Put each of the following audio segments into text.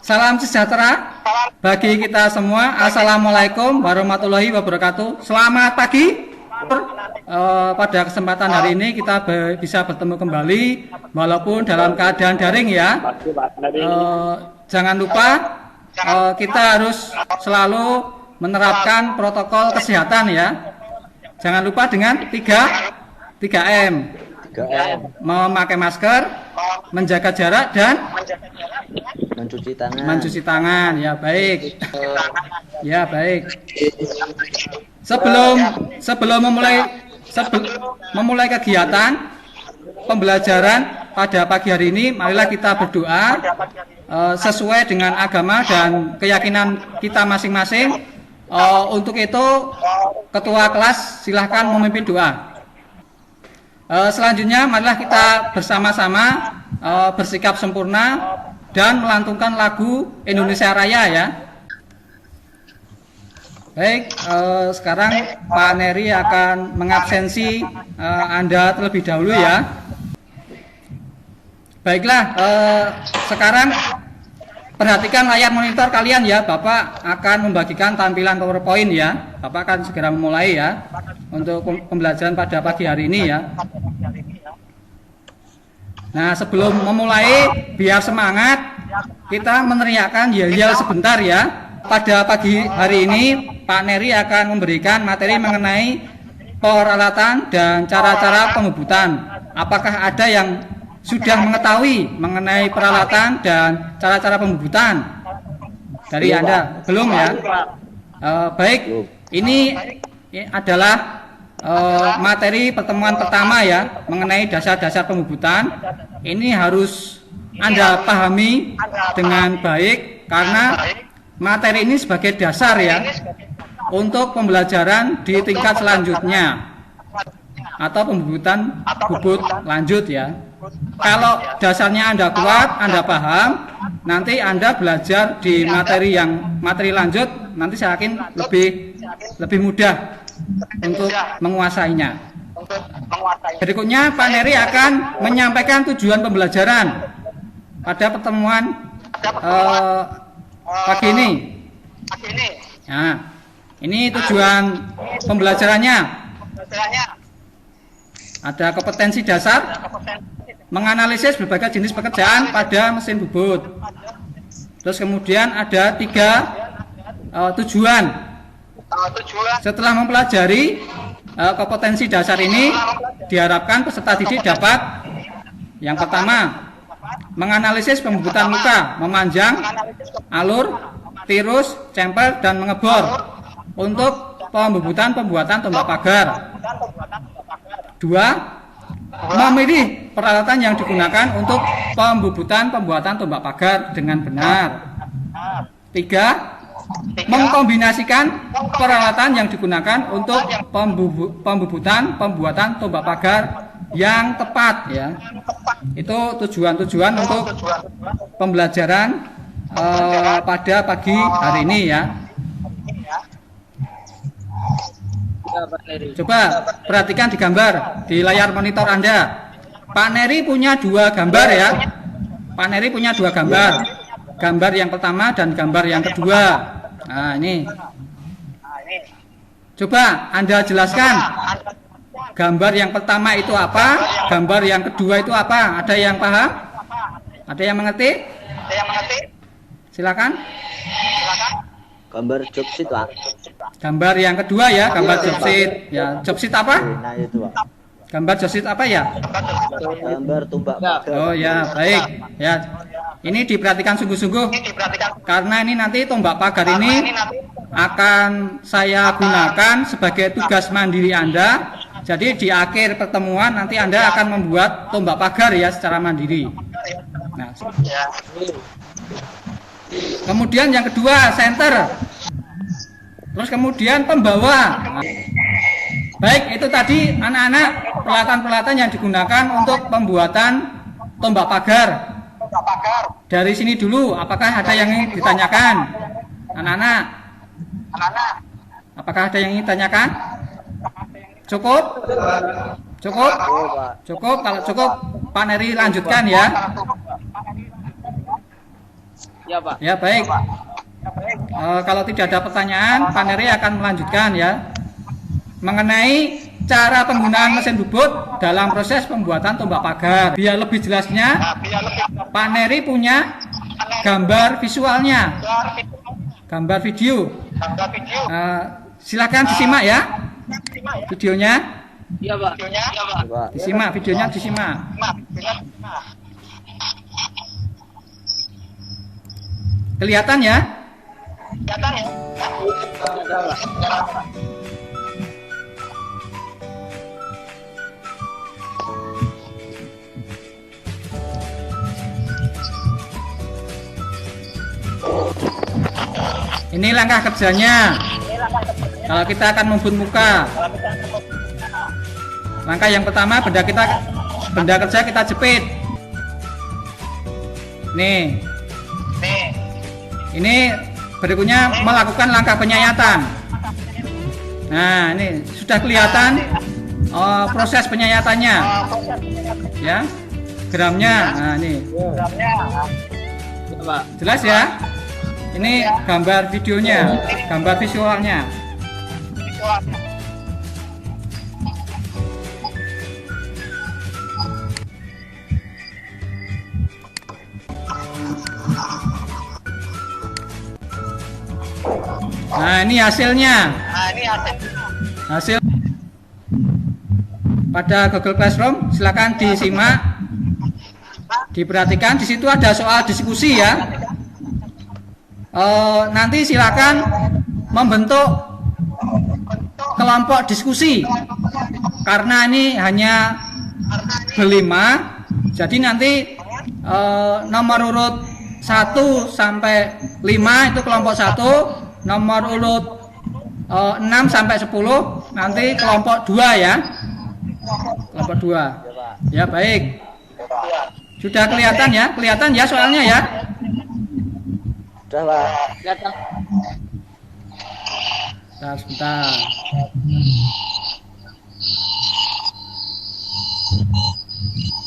Salam sejahtera bagi kita semua. Assalamualaikum warahmatullahi wabarakatuh. Selamat pagi. Pada kesempatan hari ini kita bisa bertemu kembali walaupun dalam keadaan daring ya. Jangan lupa kita harus selalu menerapkan protokol kesehatan ya. Jangan lupa dengan 3M. Memakai masker, menjaga jarak dan mencuci tangan. Ya baik. Ya baik. Sebelum memulai kegiatan pembelajaran pada pagi hari ini, marilah kita berdoa sesuai dengan agama dan keyakinan kita masing-masing. Untuk itu, ketua kelas silahkan memimpin doa. Selanjutnya, marilah kita bersama-sama bersikap sempurna dan melantunkan lagu Indonesia Raya ya. Baik, sekarang Pak Neri akan mengabsensi Anda terlebih dahulu ya. Baiklah, sekarang perhatikan layar monitor kalian ya. Bapak akan membagikan tampilan PowerPoint ya. Bapak akan segera memulai ya untuk pembelajaran pada pagi hari ini ya. Nah, sebelum memulai, biar semangat, kita meneriakkan yel-yel sebentar ya. Pada pagi hari ini, Pak Neri akan memberikan materi mengenai peralatan dan cara-cara pembubutan. Apakah ada yang sudah mengetahui mengenai peralatan dan cara-cara pembubutan dari Anda? Belum ya? Baik, ini adalah materi pertemuan pertama ya mengenai dasar-dasar pembubutan. Ini harus Anda pahami dengan baik karena materi ini sebagai dasar ya untuk pembelajaran di tingkat selanjutnya atau pembubutan bubut lanjut ya. Kalau dasarnya Anda kuat, Anda paham, nanti Anda belajar di materi lanjut, nanti saya yakin lebih mudah untuk menguasainya. Berikutnya Pak Neri akan menyampaikan tujuan pembelajaran pada pertemuan pagi ini. Nah, ini tujuan pembelajarannya. Ada kompetensi dasar, menganalisis berbagai jenis pekerjaan pada mesin bubut. Terus kemudian ada 3 tujuan. Setelah mempelajari kompetensi dasar ini, diharapkan peserta didik dapat yang pertama, menganalisis pembubutan luka, memanjang, alur, tirus, cempel, dan mengebor untuk pembuatan tombak pagar. 2. Memilih peralatan yang digunakan untuk pembuatan tombak pagar dengan benar. 3. Mengkombinasikan peralatan yang digunakan untuk pembuatan tombak pagar yang tepat ya. Itu tujuan-tujuan untuk pembelajaran pada pagi hari ini ya. Coba perhatikan di gambar di layar monitor Anda. Pak Neri punya 2 gambar ya. Pak Neri punya 2 gambar. Gambar yang pertama dan gambar yang kedua. Nah, ini. Coba Anda jelaskan. Gambar yang pertama itu apa? Gambar yang kedua itu apa? Ada yang paham? Ada yang mengerti? Silakan. Gambar job sheet, Pak. Gambar yang kedua ya, gambar job sheet. Ya, job sheet apa? Nah, itu, Pak. Gambar job sheet apa ya? Gambar tombak pagar. Oh ya, baik. Ya. Ini diperhatikan sungguh-sungguh karena ini nanti tombak pagar ini akan saya gunakan sebagai tugas mandiri Anda. Jadi di akhir pertemuan nanti Anda akan membuat tombak pagar ya secara mandiri. Nah, kemudian yang kedua center. Terus kemudian pembawa. Nah, baik, itu tadi anak-anak peralatan-peralatan yang digunakan untuk pembuatan tombak pagar. Dari sini dulu, apakah ada yang ingin ditanyakan? Anak-anak, apakah ada yang ingin ditanyakan? Cukup? Kalau cukup, Pak Neri lanjutkan ya. Ya, Pak. Ya, baik. Kalau tidak ada pertanyaan, Pak Neri akan melanjutkan ya mengenai cara penggunaan mesin bubut dalam proses pembuatan tombak pagar. Biar lebih jelasnya, Pak Neri punya gambar visualnya, gambar video. Silakan disimak ya videonya. Iya, Pak. Coba. Disimak videonya, disimak. Kelihatan ya? Ini langkah kerjanya. Kalau kita akan membut muka, langkah yang pertama benda kerja kita jepit. Nih. Ini berikutnya melakukan langkah penyayatan. Nah, ini sudah kelihatan proses penyayatannya. Ya. Gramnya. Nah, ini. Jelas ya? Ini gambar videonya, gambar visualnya. Nah, ini hasilnya. Hasil pada Google Classroom, silakan disimak, diperhatikan. Di situ ada soal diskusi ya. Nanti silakan membentuk kelompok diskusi. Karena ini hanya berlima, jadi nanti nomor urut 1 sampai 5 itu kelompok 1, nomor urut 6 sampai 10 nanti kelompok 2 ya. Kelompok 2. Ya, baik. Sudah kelihatan ya? Kelihatan ya soalnya ya? Sudah, Pak. Sebentar.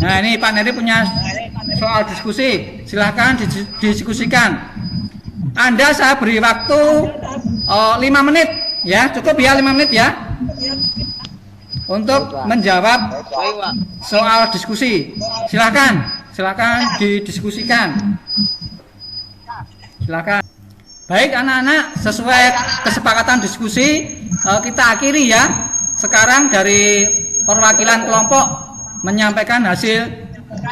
Nah, ini Pak Neri punya soal diskusi. Silahkan didiskusikan. Anda saya beri waktu 5 menit ya, cukup ya 5 menit ya untuk menjawab soal diskusi. Silahkan didiskusikan. Silakan. Baik anak-anak, sesuai kesepakatan diskusi kita akhiri ya. Sekarang dari perwakilan kelompok menyampaikan hasil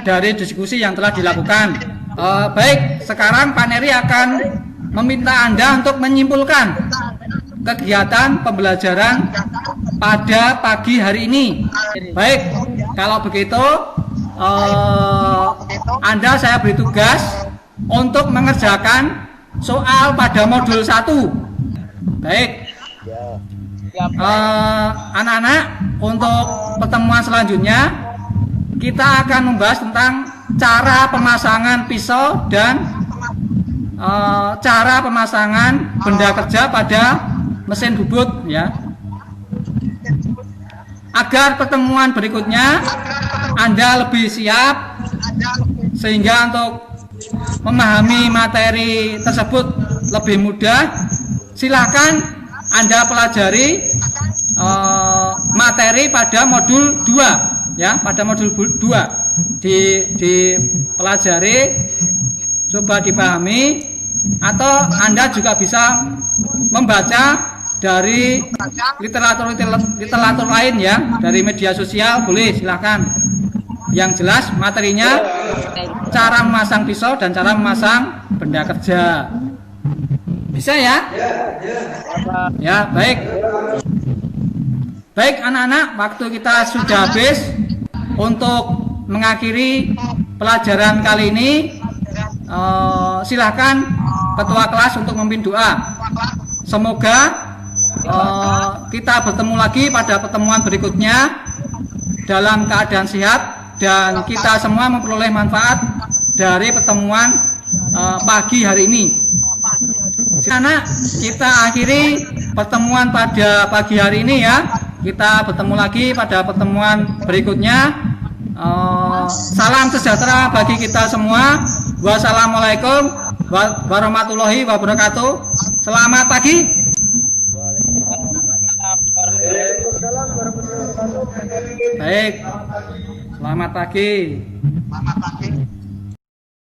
dari diskusi yang telah dilakukan. Baik, sekarang Pak Neri akan meminta Anda untuk menyimpulkan kegiatan pembelajaran pada pagi hari ini. Baik, kalau begitu Anda saya beri tugas untuk mengerjakan soal pada modul 1. Baik. Anak-anak, untuk pertemuan selanjutnya kita akan membahas tentang cara pemasangan pisau dan cara pemasangan benda kerja pada mesin bubut ya. Agar pertemuan berikutnya Anda lebih siap, sehingga untuk memahami materi tersebut lebih mudah, silakan Anda pelajari materi pada modul 2 ya, pada modul 2 dipelajari, coba dipahami, atau Anda juga bisa membaca dari literatur lain ya, dari media sosial boleh, silakan. Yang jelas materinya cara memasang pisau dan cara memasang benda kerja. Bisa ya? Ya, baik. Baik anak-anak, waktu kita sudah habis untuk mengakhiri pelajaran kali ini. Silahkan ketua kelas untuk memimpin doa. Semoga kita bertemu lagi pada pertemuan berikutnya dalam keadaan sehat dan kita semua memperoleh manfaat dari pertemuan pagi hari ini. Anak, kita akhiri pertemuan pada pagi hari ini ya. Kita bertemu lagi pada pertemuan berikutnya. Salam sejahtera bagi kita semua. Wassalamualaikum warahmatullahi wabarakatuh. Selamat pagi. Baik. Selamat pagi.